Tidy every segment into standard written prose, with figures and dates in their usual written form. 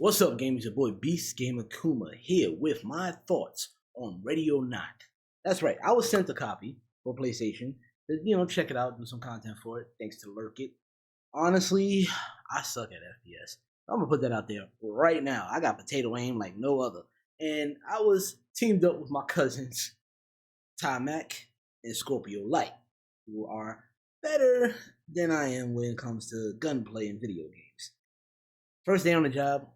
What's up, gamers? Your boy Beast Gamer Kuma here with my thoughts on Ready or Not. That's right, I was sent a copy for PlayStation to, check it out, do some content for it, thanks to Lurkit. Honestly, I suck at FPS. I'm gonna put that out there right now. I got potato aim like no other. And I was teamed up with my cousins, Ty Mac and Scorpio Light, who are better than I am when it comes to gunplay in video games. First day on the job,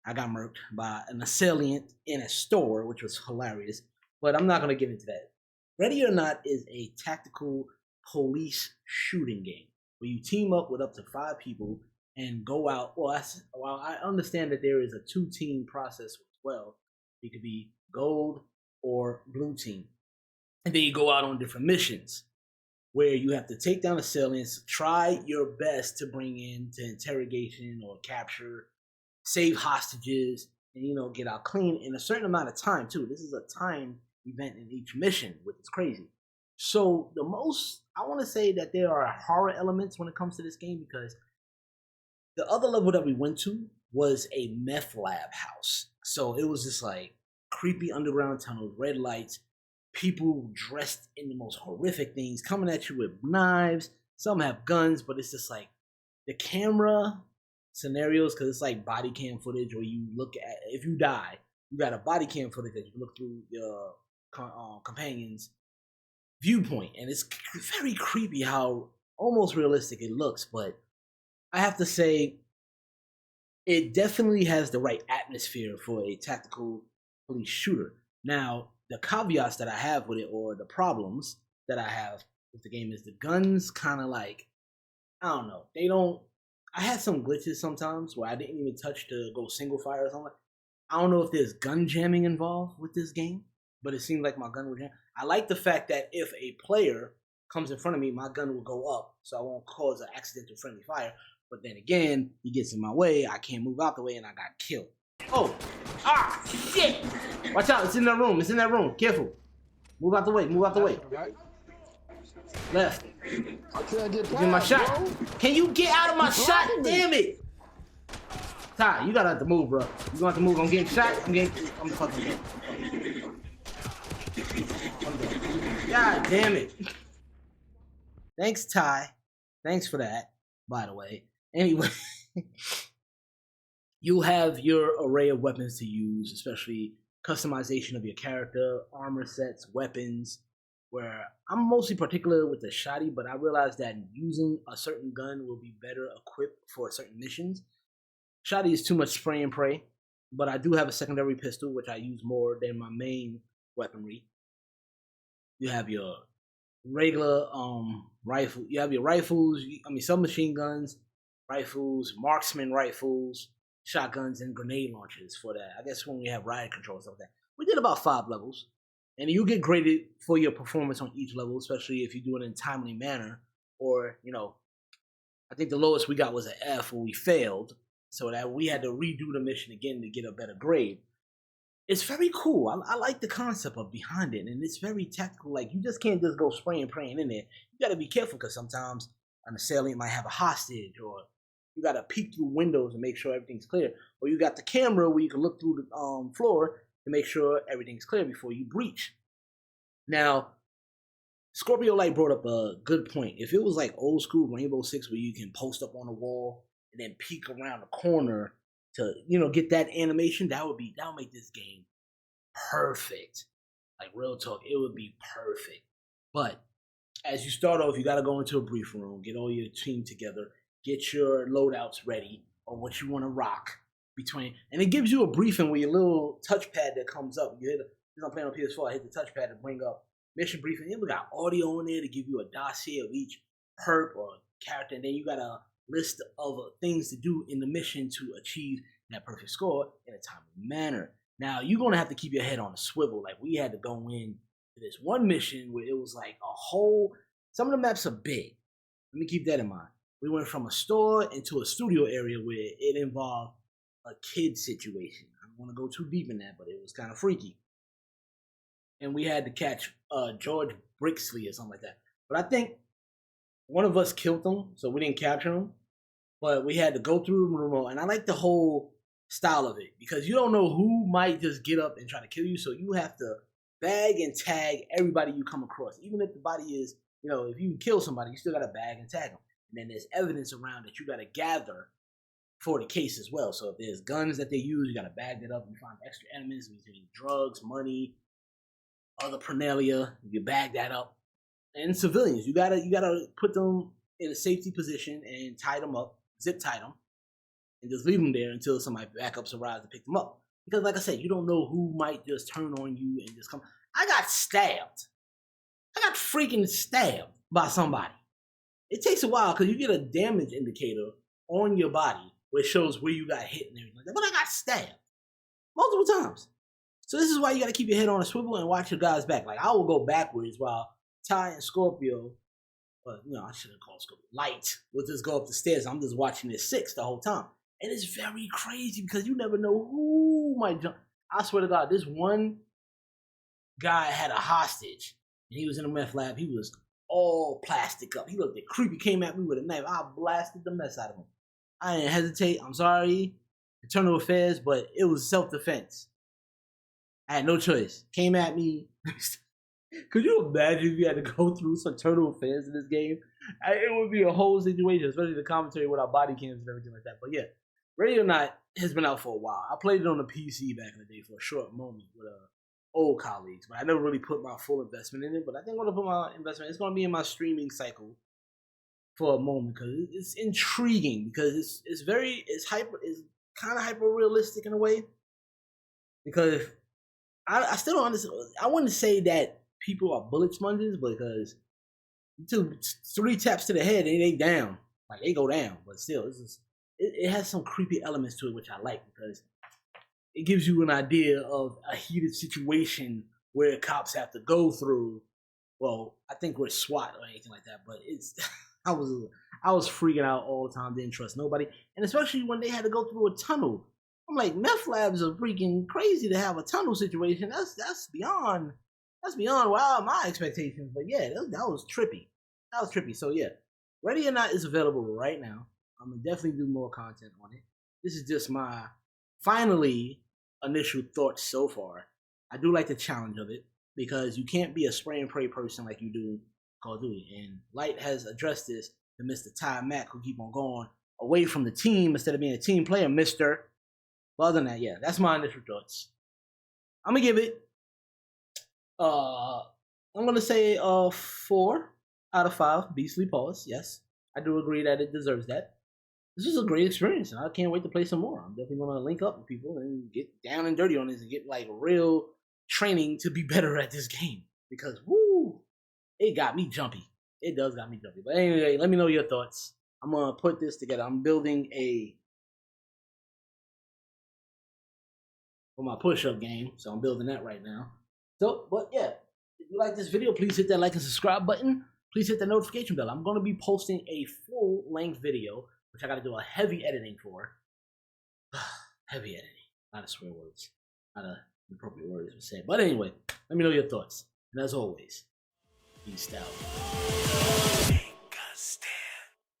I got murked by an assailant in a store, which was hilarious, but I'm not going to get into that. Ready or Not is a tactical police shooting game where you team up with up to 5 people and go out. Well, I understand that there is a 2-team process as well. It could be gold or blue team. And then you go out on different missions where you have to take down assailants, try your best to bring in to interrogation or capture, save hostages, and get out clean in a certain amount of time too. This is a time event in each mission, which is crazy. So I want to say that there are horror elements when it comes to this game, because the other level that we went to was a meth lab house. So it was just like creepy underground tunnels, red lights, people dressed in the most horrific things coming at you with knives. Some have guns, but it's just like the camera scenarios, because it's like body cam footage where you look at, if you die, you got a body cam footage that you can look through your companion's viewpoint, and it's very creepy how almost realistic it looks. But I have to say, it definitely has the right atmosphere for a tactical police shooter. Now, the caveats that I have with it, or the problems that I have with the game, is the guns kind of like, I don't know, I had some glitches sometimes where I didn't even touch to go single fire or something. I don't know if there's gun jamming involved with this game, but it seemed like my gun would jam. I like the fact that if a player comes in front of me, my gun will go up, so I won't cause an accidental friendly fire. But then again, he gets in my way, I can't move out the way, and I got killed. Oh, shit! Watch out, it's in that room, careful. Move out the way, Left. Get my shot. Bro. Can you get out of my shot? Damn it! Ty, you gotta have to move, bro. You gonna have to move. I'm getting shot. I'm fucking dead. God damn it. Thanks, Ty. Thanks for that, by the way. Anyway, you'll have your array of weapons to use, especially customization of your character, armor sets, weapons, where I'm mostly particular with the shotty, but I realized that using a certain gun will be better equipped for certain missions. Shotty is too much spray and pray, but I do have a secondary pistol, which I use more than my main weaponry. You have your regular rifle. You have your rifles, submachine guns, rifles, marksman rifles, shotguns, and grenade launchers for that. I guess when we have riot control and stuff like that. We did about 5 levels. And you get graded for your performance on each level, especially if you do it in a timely manner. Or, I think the lowest we got was an F, where we failed, so that we had to redo the mission again to get a better grade. It's very cool. I like the concept of behind it, and it's very tactical. Like, you just can't just go spraying and praying in there. You got to be careful, because sometimes an assailant might have a hostage, or you got to peek through windows and make sure everything's clear. Or you got the camera where you can look through the floor to make sure everything's clear before you breach. Now, Scorpio Light brought up a good point. If it was like old school Rainbow Six, where you can post up on a wall and then peek around the corner to, get that animation, that would make this game perfect. Like, real talk, it would be perfect. But as you start off, you got to go into a briefing room, get all your team together, get your loadouts ready on what you want to rock. And it gives you a briefing with your little touchpad that comes up. I'm playing on PS4, I hit the touchpad to bring up mission briefing. Then we got audio in there to give you a dossier of each perk or character, and then you got a list of things to do in the mission to achieve that perfect score in a timely manner. Now, you're going to have to keep your head on a swivel. Like, we had to go in to this one mission where it was like some of the maps are big. Let me keep that in mind. We went from a store into a studio area where it involved a kid situation. I don't want to go too deep in that, but it was kind of freaky. And we had to catch George Brixley or something like that. But I think one of us killed him, so we didn't capture him. But we had to go through the remote. And I like the whole style of it, because you don't know who might just get up and try to kill you. So you have to bag and tag everybody you come across. Even if the body is, if you kill somebody, you still got to bag and tag them. And then there's evidence around that you got to gather for the case as well. So if there's guns that they use, you got to bag that up and find extra elements between drugs, money, other paraphernalia. You bag that up. And civilians, you gotta put them in a safety position and tie them up, zip tie them, and just leave them there until somebody backups arrives to pick them up. Because like I said, you don't know who might just turn on you and just come. I got stabbed. I got freaking stabbed by somebody. It takes a while because you get a damage indicator on your body where it shows where you got hit and everything like that. But I got stabbed multiple times. So this is why you got to keep your head on a swivel and watch your guys back. Like I will go backwards while Ty and Scorpio, I shouldn't call Scorpio, Light will just go up the stairs. I'm just watching this 6 the whole time. And it's very crazy because you never know who might jump. I swear to God, this one guy had a hostage and he was in a meth lab. He was all plastic up. He looked creepy, came at me with a knife. I blasted the mess out of him. I didn't hesitate. I'm sorry, internal affairs, but it was self-defense. I had no choice. Came at me. Could you imagine if you had to go through some internal affairs in this game? It would be a whole situation, especially the commentary with our body cams and everything like that. But yeah, Ready or Not has been out for a while. I played it on the PC back in the day for a short moment with old colleagues, but I never really put my full investment in it. But I think I'm going to put my investment, it's going to be in my streaming cycle for a moment because it's intriguing because it's kind of hyper realistic in a way. Because I still don't understand. I wouldn't say that people are bullet sponges, because 3 taps to the head and they down, like they go down. But still, it has some creepy elements to it, which I like because it gives you an idea of a heated situation where cops have to go through. Well, I think we're SWAT or anything like that, but I was freaking out all the time. Didn't trust nobody, and especially when they had to go through a tunnel. I'm like, meth labs are freaking crazy to have a tunnel situation. That's beyond wow my expectations. But yeah, that was trippy. That was trippy. So yeah, Ready or Not is available right now. I'm gonna definitely do more content on it. This is just my initial thoughts so far. I do like the challenge of it because you can't be a spray and pray person like you do Call of Duty. And Light has addressed this to Mr. Ty Mack, who keep on going away from the team instead of being a team player, Mr. But other than that, yeah, that's my initial thoughts. I'm gonna give it I'm gonna say 4 out of 5 beastly paws. Yes, I do agree that it deserves that. This is a great experience, and I can't wait to play some more. I'm definitely gonna link up with people and get down and dirty on this and get like real training to be better at this game because woo, it got me jumpy. It does got me jumpy. But anyway, let me know your thoughts. I'm gonna put this together. I'm building for my push-up game, so I'm building that right now. So, but yeah, if you like this video, please hit that like and subscribe button. Please hit the notification bell. I'm going to be posting a full-length video, which I got to do a heavy editing for. Heavy editing. Not a swear words. Not a appropriate words to say. But anyway, let me know your thoughts. And as always, peace out.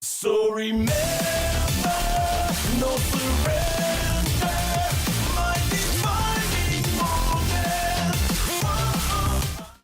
So remember, no surrender.